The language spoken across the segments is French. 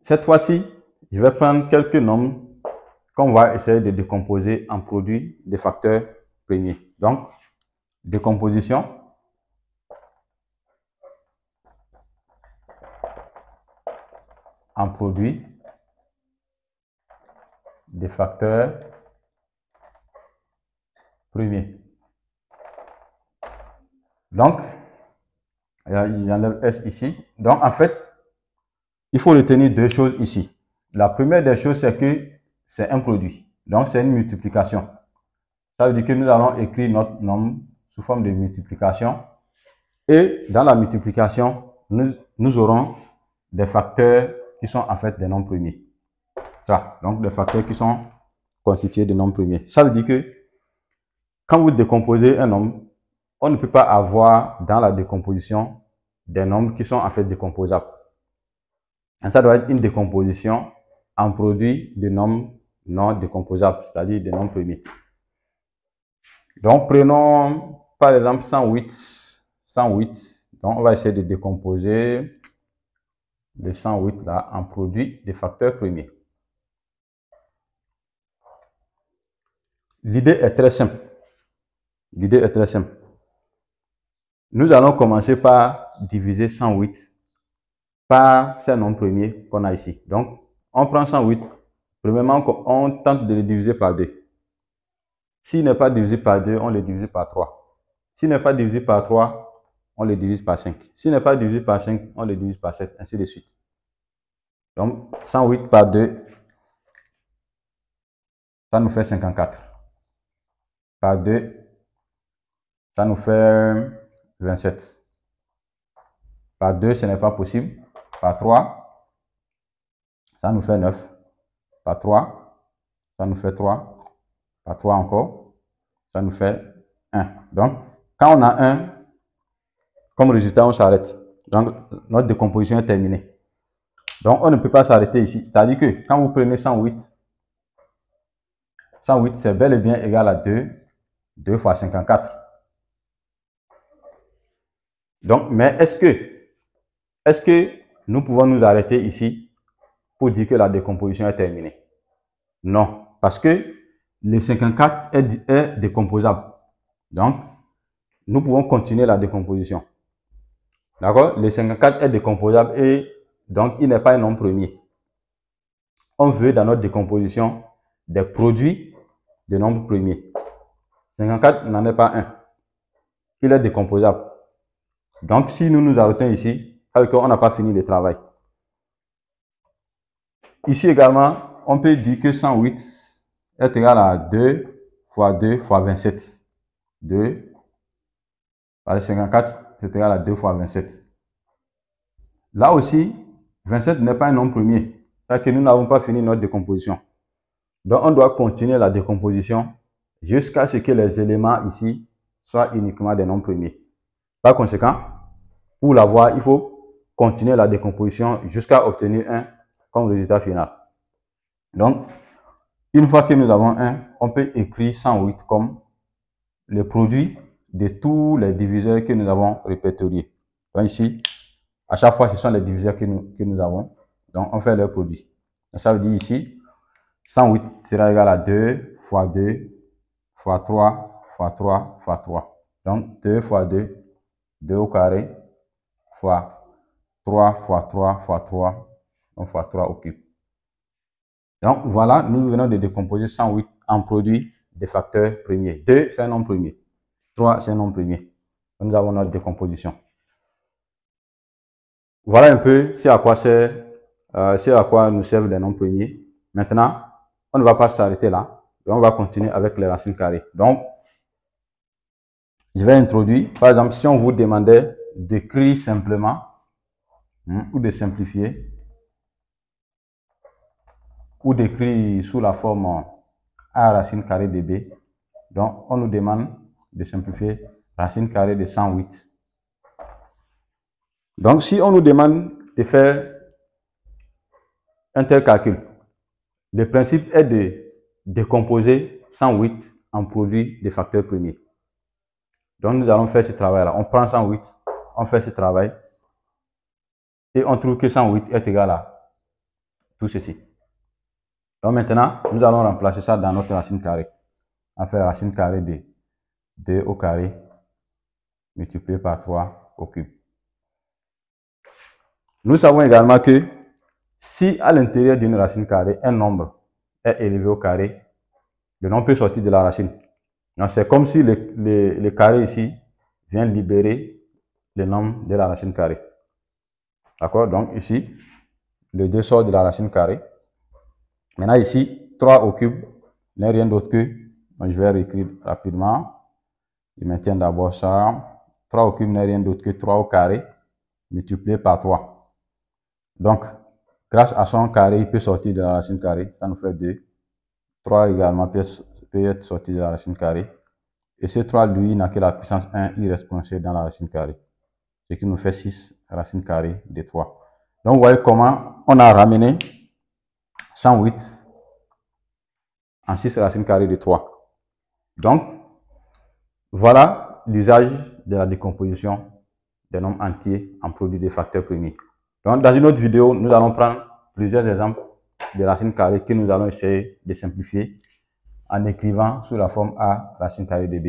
Cette fois-ci, je vais prendre quelques nombres qu'on va essayer de décomposer en produits des facteurs premiers. Donc, décomposition. En produits des facteurs premiers. Donc, j'enlève S ici. Donc, en fait, il faut retenir deux choses ici. La première des choses, c'est que c'est un produit. Donc, c'est une multiplication. Ça veut dire que nous allons écrire notre nombre sous forme de multiplication. Et dans la multiplication, nous aurons des facteurs qui sont en fait des nombres premiers. Ça, donc des facteurs qui sont constitués de nombres premiers. Ça veut dire que quand vous décomposez un nombre, on ne peut pas avoir dans la décomposition des nombres qui sont en fait décomposables. Et ça doit être une décomposition en produit de nombres non décomposables, c'est-à-dire des nombres premiers. Donc, prenons par exemple 108. 108. Donc, on va essayer de décomposer le 108 là en produit des facteurs premiers. L'idée est très simple. L'idée est très simple. Nous allons commencer par diviser 108 par ces nombres premiers qu'on a ici. Donc, on prend 108. Premièrement, on tente de le diviser par 2. S'il n'est pas divisé par 2, on le divise par 3. S'il n'est pas divisé par 3, on le divise par 5. S'il n'est pas divisé par 5, on le divise par 7, ainsi de suite. Donc, 108 par 2, ça nous fait 54. Par 2, ça nous fait 27. Par 2, ce n'est pas possible. Par 3, ça nous fait 9. Par 3, ça nous fait 3. Par 3 encore, ça nous fait 1. Donc, quand on a 1, comme résultat, on s'arrête. Donc, notre décomposition est terminée. Donc, on ne peut pas s'arrêter ici. C'est-à-dire que quand vous prenez 108, 108, c'est bel et bien égal à 2 fois 54. Donc, mais est-ce que nous pouvons nous arrêter ici pour dire que la décomposition est terminée? Non, parce que le 54 est décomposable. Donc, nous pouvons continuer la décomposition. D'accord? Le 54 est décomposable et donc il n'est pas un nombre premier. On veut dans notre décomposition des produits de nombres premiers. 54 n'en est pas un. Il est décomposable. Donc, si nous nous arrêtons ici, alors qu'on n'a pas fini le travail. Ici également, on peut dire que 108 est égal à 2 fois 2 fois 27. 2 par 54, c'est égal à 2 fois 27. Là aussi, 27 n'est pas un nombre premier, parce que nous n'avons pas fini notre décomposition. Donc, on doit continuer la décomposition jusqu'à ce que les éléments ici soient uniquement des nombres premiers. Par conséquent, pour l'avoir, il faut continuer la décomposition jusqu'à obtenir 1 comme résultat final. Donc, une fois que nous avons 1, on peut écrire 108 comme le produit de tous les diviseurs que nous avons répertoriés. Donc ici, à chaque fois, ce sont les diviseurs que nous avons. Donc, on fait leur produit. Donc, ça veut dire ici, 108 sera égal à 2 fois 2 fois 3 fois 3 fois 3. Donc, 2 fois 2, 2 au carré, fois 3 fois 3 fois 3, donc fois 3 au cube. Donc, voilà, nous venons de décomposer 108 en produit des facteurs premiers. 2, c'est un nombre premier. 3, c'est un nombre premier. Nous avons notre décomposition. Voilà un peu c'est à quoi nous servent les nombres premiers. Maintenant, on ne va pas s'arrêter là. Et on va continuer avec les racines carrées. Donc, je vais introduire, par exemple, si on vous demandait d'écrire simplement ou de simplifier, ou d'écrire sous la forme A racine carrée de B, donc on nous demande de simplifier racine carrée de 108. Donc, si on nous demande de faire un tel calcul, le principe est de décomposer 108 en produits de facteurs premiers. Donc, nous allons faire ce travail-là. On prend 108, on fait ce travail, et on trouve que 108 est égal à tout ceci. Donc maintenant, nous allons remplacer ça dans notre racine carrée. On va faire racine carrée de 2 au carré multiplié par 3 au cube. Nous savons également que si à l'intérieur d'une racine carrée, un nombre est élevé au carré, le nombre peut sortir de la racine. Donc c'est comme si le carré ici vient libérer le nombre de la racine carrée. D'accord? Donc ici, le 2 sort de la racine carrée. Maintenant ici, 3 au cube n'est rien d'autre que, je vais réécrire rapidement. Je maintiens d'abord ça. 3 au cube n'est rien d'autre que 3 au carré multiplié par 3. Donc, grâce à son carré, il peut sortir de la racine carrée. Ça nous fait 2. 3 également peut être sorti de la racine carrée. Et ce 3, lui, n'a que la puissance 1, il reste coincé dans la racine carrée. Ce qui nous fait 6 racine carrée de 3. Donc, vous voyez comment on a ramené 108 en 6 racines carrées de 3. Donc, voilà l'usage de la décomposition des nombres entiers en produits de facteurs premiers. Donc, dans une autre vidéo, nous allons prendre plusieurs exemples de racines carrées que nous allons essayer de simplifier en écrivant sous la forme A racine carrée de B.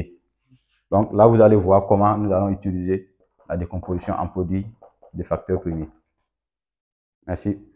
Donc là, vous allez voir comment nous allons utiliser la décomposition en produits de facteurs premiers. Merci.